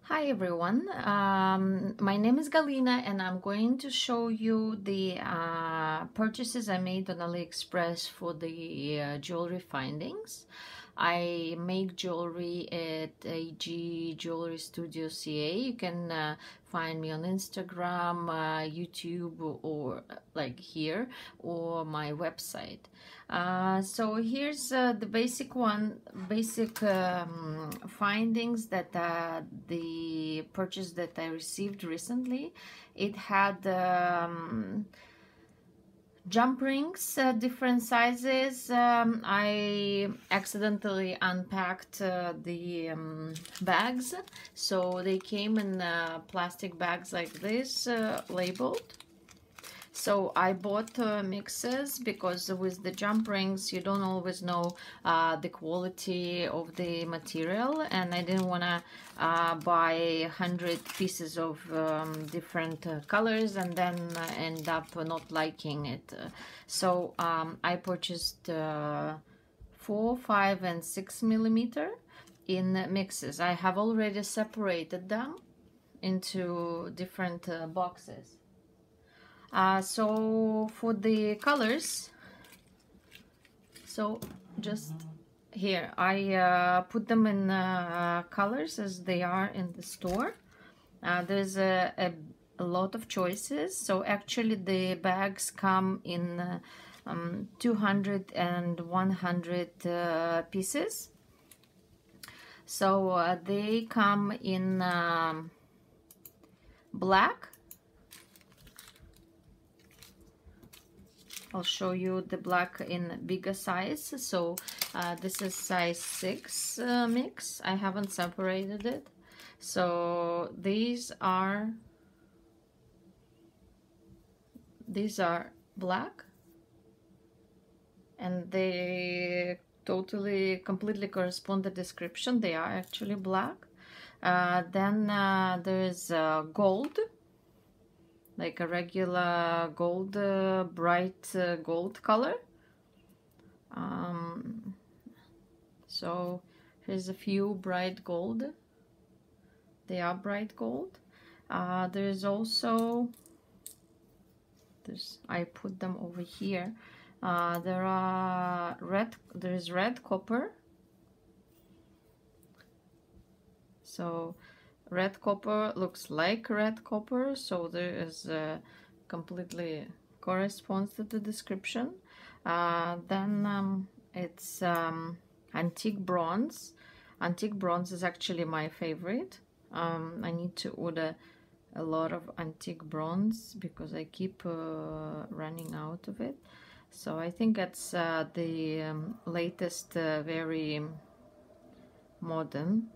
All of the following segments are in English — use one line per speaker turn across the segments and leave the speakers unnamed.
Hi everyone, my name is Galina and I'm going to show you the purchases I made on Aliexpress for the jewelry findings. I make jewelry at AG Jewelry Studio CA. You can find me on Instagram, YouTube, or like here, or my website. So here's the basic findings that the purchase that I received recently. It had jump rings, different sizes. I accidentally unpacked the bags, so they came in plastic bags like this, labeled. So I bought mixes because with the jump rings you don't always know the quality of the material, and I didn't want to buy 100 pieces of different colors and then end up not liking it. So I purchased 4, 5, and 6 millimeter in mixes. I have already separated them into different boxes. So for the colors, so just here I put them in colors as they are in the store. There's a lot of choices, so actually the bags come in 200 and 100 pieces. So they come in black. I'll show you the black in bigger size. So this is size 6 mix. I haven't separated it. So these are black, and they completely correspond to the description. They are actually black. Then there's gold, like a regular gold, bright gold color. So here's a few bright gold. They are bright gold. There's also this. I put them over here. There's red copper. So red copper looks like red copper, so there is completely corresponds to the description. Then it's antique bronze. Antique bronze is actually my favorite. I need to order a lot of antique bronze because I keep running out of it. So I think that's the latest, very modern.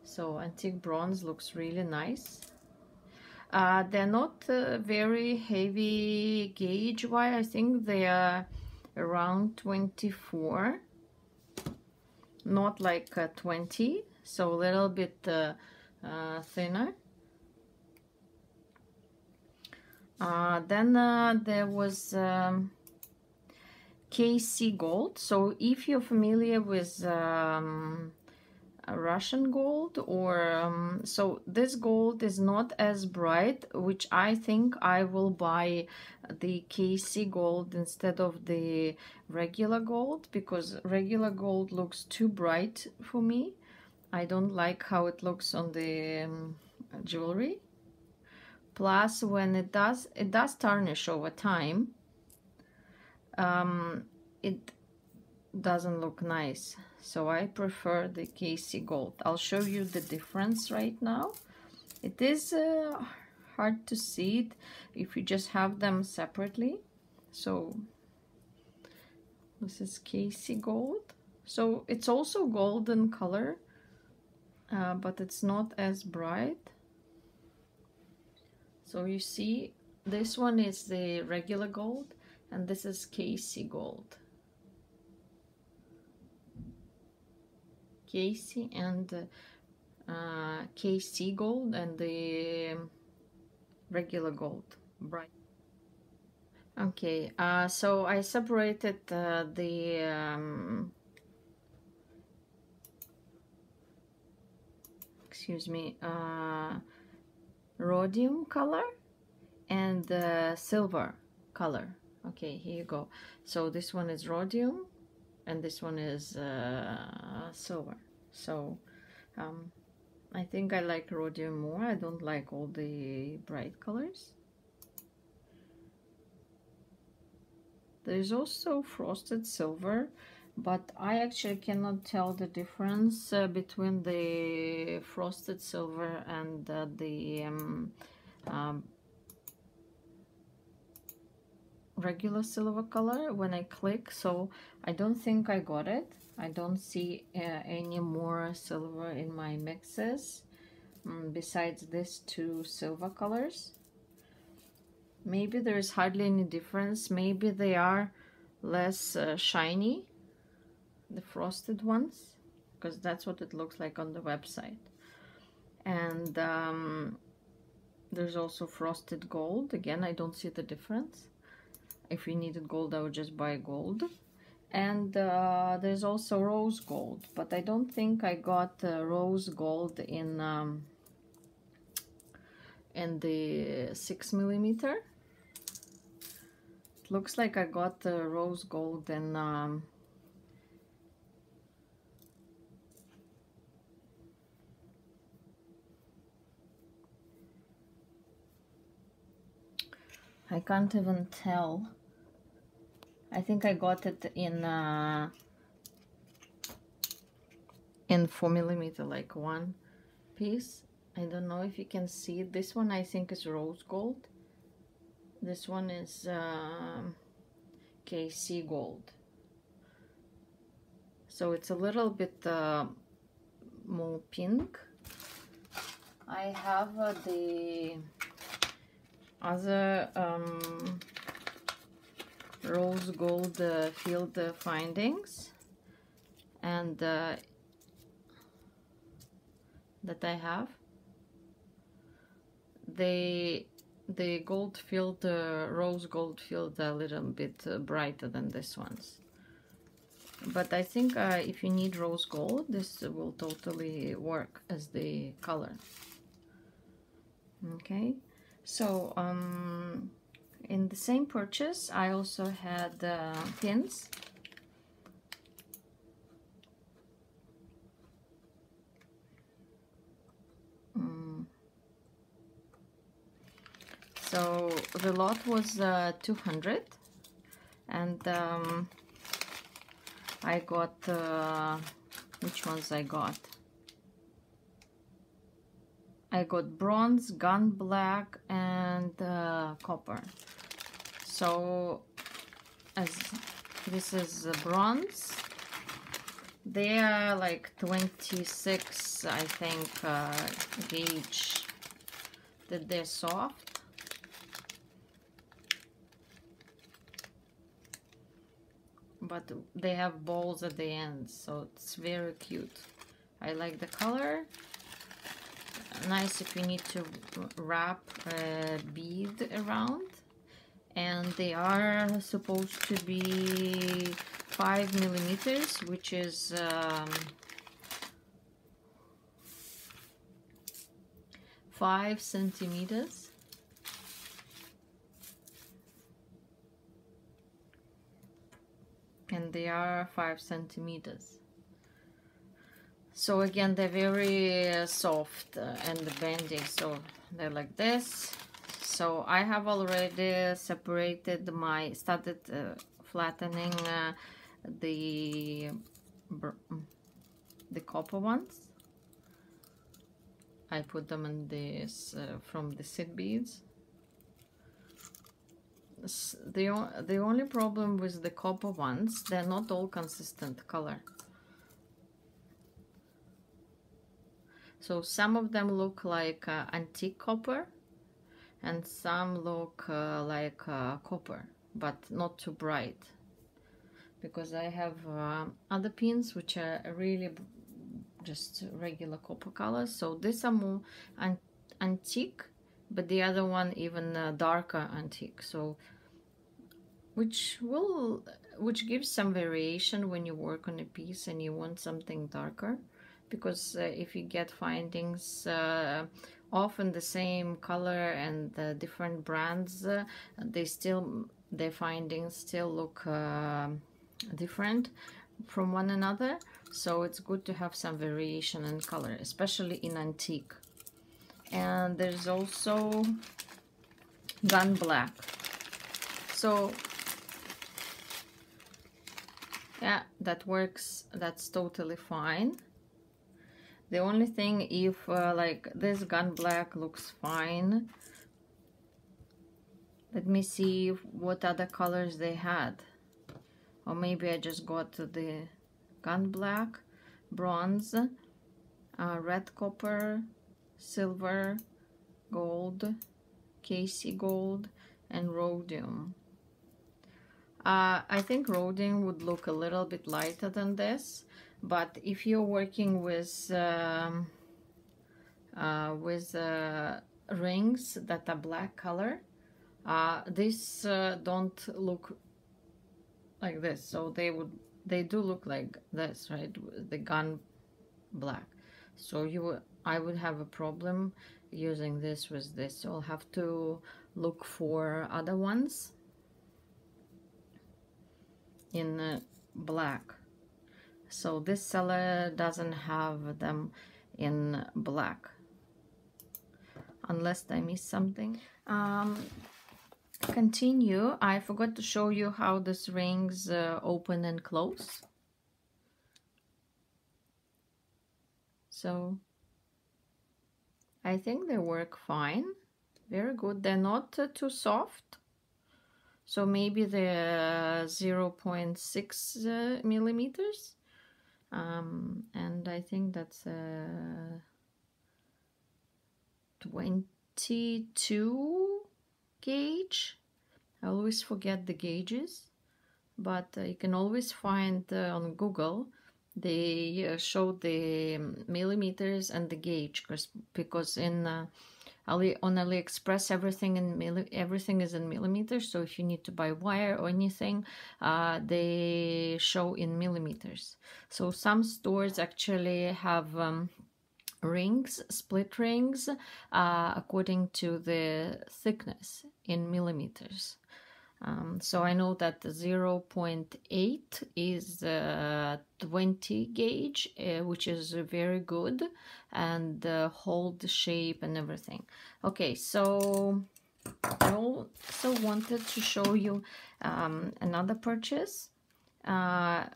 So antique bronze looks really nice. They're not very heavy gauge wise. I think they are around 24, not like 20, so a little bit thinner. Then there was KC gold. So if you're familiar with Russian gold, or so this gold is not as bright, which I think I will buy the KC gold instead of the regular gold, because regular gold looks too bright for me. I don't like how it looks on the jewelry. Plus, when it does tarnish over time, it doesn't look nice. So I prefer the KC gold. I'll show you the difference right now. It is hard to see it if you just have them separately. So this is KC gold. So it's also golden color, but it's not as bright. So you see, this one is the regular gold, and this is KC gold. KC and KC gold and the regular gold, bright. Okay, so I separated excuse me, rhodium color and silver color. Okay, here you go. So this one is rhodium and this one is silver. So I think I like rhodium more. I don't like all the bright colors. There's also frosted silver, but I actually cannot tell the difference between the frosted silver and the regular silver color when I click, so I don't think I got it. I don't see any more silver in my mixes besides these two silver colors. Maybe there is hardly any difference. Maybe they are less shiny, the frosted ones, because that's what it looks like on the website. And there's also frosted gold. Again, I don't see the difference. If you needed gold, I would just buy gold. And there's also rose gold, but I don't think I got rose gold in the 6mm. It looks like I got rose gold in I can't even tell. I think I got it in 4mm, like one piece. I don't know if you can see it. This one I think is rose gold. This one is KC gold. So it's a little bit more pink. I have the other rose gold field findings, and that I have. The gold field, rose gold field, a little bit brighter than this one's. But I think if you need rose gold, this will totally work as the color. Okay, so in the same purchase, I also had pins. So the lot was 200, and I got, which ones I got? I got bronze, gun black, and copper. So as this is bronze, they are like 26, I think, gauge, that they're soft. But they have balls at the end, so it's very cute. I like the color. Nice if you need to wrap a bead around. And they are supposed to be 5mm, which is 5 centimeters. And they are 5 centimeters. So again, they're very soft and bendy, so they're like this. So I have already separated started flattening the copper ones. I put them in this from the seed beads. The only problem with the copper ones, they're not all consistent color. So some of them look like antique copper, and some look like copper, but not too bright. Because I have other pins which are really just regular copper colors. So these are more antique, but the other one even darker antique. So which gives some variation when you work on a piece and you want something darker,
because if you get findings often the same color and different brands, their findings still look different from one another. So it's good to have some variation in color, especially in antique. And there's also gun black. So yeah, that works. That's totally fine. The only thing, if like this gun black looks fine, let me see what other colors they had. Or maybe I just got the gun black, bronze, red copper, silver, gold, Casey gold, and rhodium. I think rhodium would look a little bit lighter than this, but if you're working with rings that are black color, these don't look like this, so they do look like this, right? The gun black. So I would have a problem using this with this, so I'll have to look for other ones in black. So this seller doesn't have them in black, unless I missed something. Continue. I forgot to show you how these rings open and close. So I think they work fine. Very good. They're not too soft. So maybe they're 0.6 millimeters. And I think that's 22 gauge. I always forget the gauges, but you can always find on Google. They show the millimeters and the gauge, because on Aliexpress everything is in millimeters. So if you need to buy wire or anything, they show in millimeters. So some stores actually have rings, split rings, according to the thickness in millimeters. So I know that 0.8 is 20 gauge, which is very good, and hold the shape and everything. Okay, so I also wanted to show you another purchase I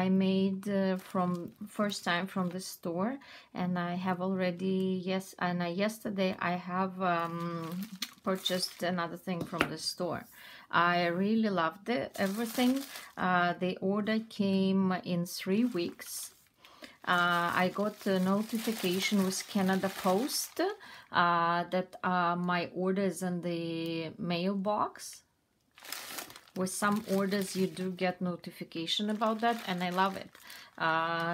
made from first time from the store, and I have already yesterday I have purchased another thing from the store. I really loved it, everything. The order came in 3 weeks. I got a notification with Canada Post that my order is in the mailbox. With some orders you do get notification about that, and I love it,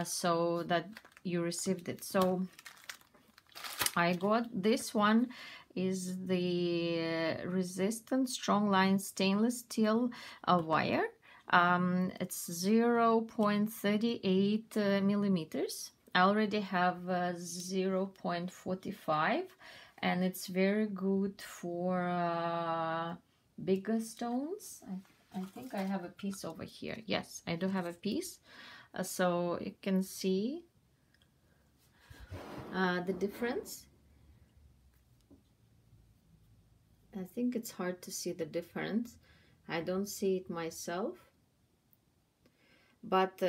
so that you received it. So I got this one, is the resistant Strongline stainless steel wire. It's 0.38 millimeters. I already have 0.45, and it's very good for bigger stones. I think I have a piece over here. Yes, I do have a piece. So you can see the difference. I think it's hard to see the difference. I don't see it myself, but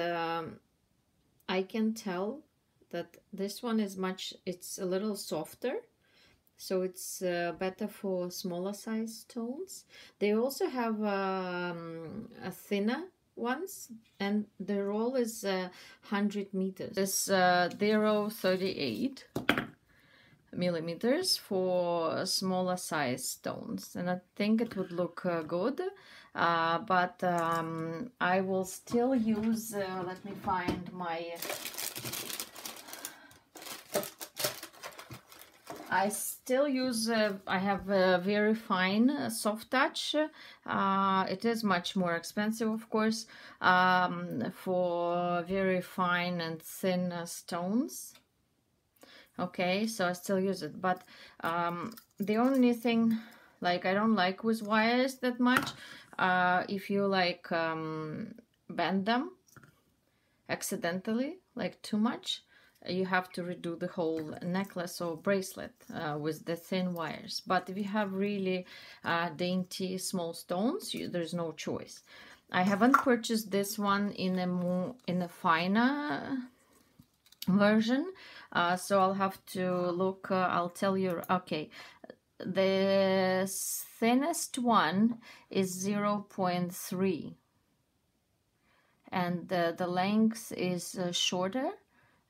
I can tell that this one is it's a little softer. So it's better for smaller size stones. They also have a thinner ones, and the roll is 100 meters. This 0.38 millimeters for smaller size stones, and I think it would look good. But I will still use. Let me find my. I still use, I have a very fine soft touch. It is much more expensive, of course, for very fine and thin stones.
Okay, so I still use it, but the only thing like I don't like with wires that much, if you like bend them accidentally, like too much, you have to redo the whole necklace or bracelet with the thin wires. But if you have really dainty small stones, there's no choice. I haven't purchased this one in a finer version, so I'll have to look. I'll tell you. Okay, the thinnest one is 0.3, and the length is shorter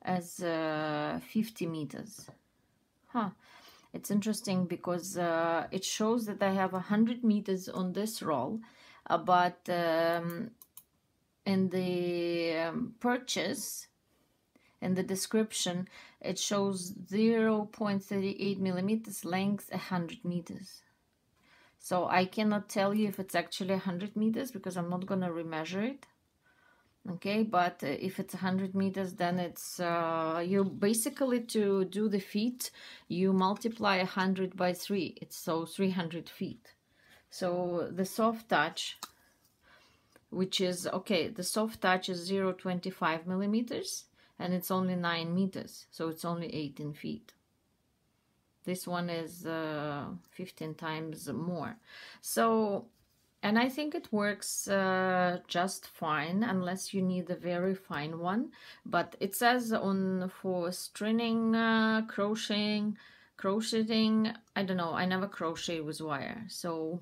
as 50 meters. Huh. It's interesting because it shows that I have 100 meters on this roll, but in the purchase, in the description, it shows 0.38 millimeters length, 100 meters. So I cannot tell you if it's actually 100 meters because I'm not going to remeasure it. Okay, but if it's 100 meters, then it's you basically, to do the feet, you multiply 100 by 3. It's so 300 feet. So the soft touch, which is okay, the soft touch is 0.25 millimeters, and it's only 9 meters, so it's only 18 feet. This one is 15 times more. So, and I think it works just fine, unless you need a very fine one. But it says on for stringing, crocheting, I don't know, I never crochet with wire, so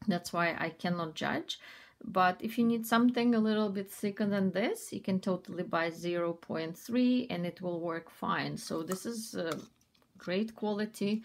that's why I cannot judge. But if you need something a little bit thicker than this, you can totally buy 0.3 and it will work fine. So this is great quality.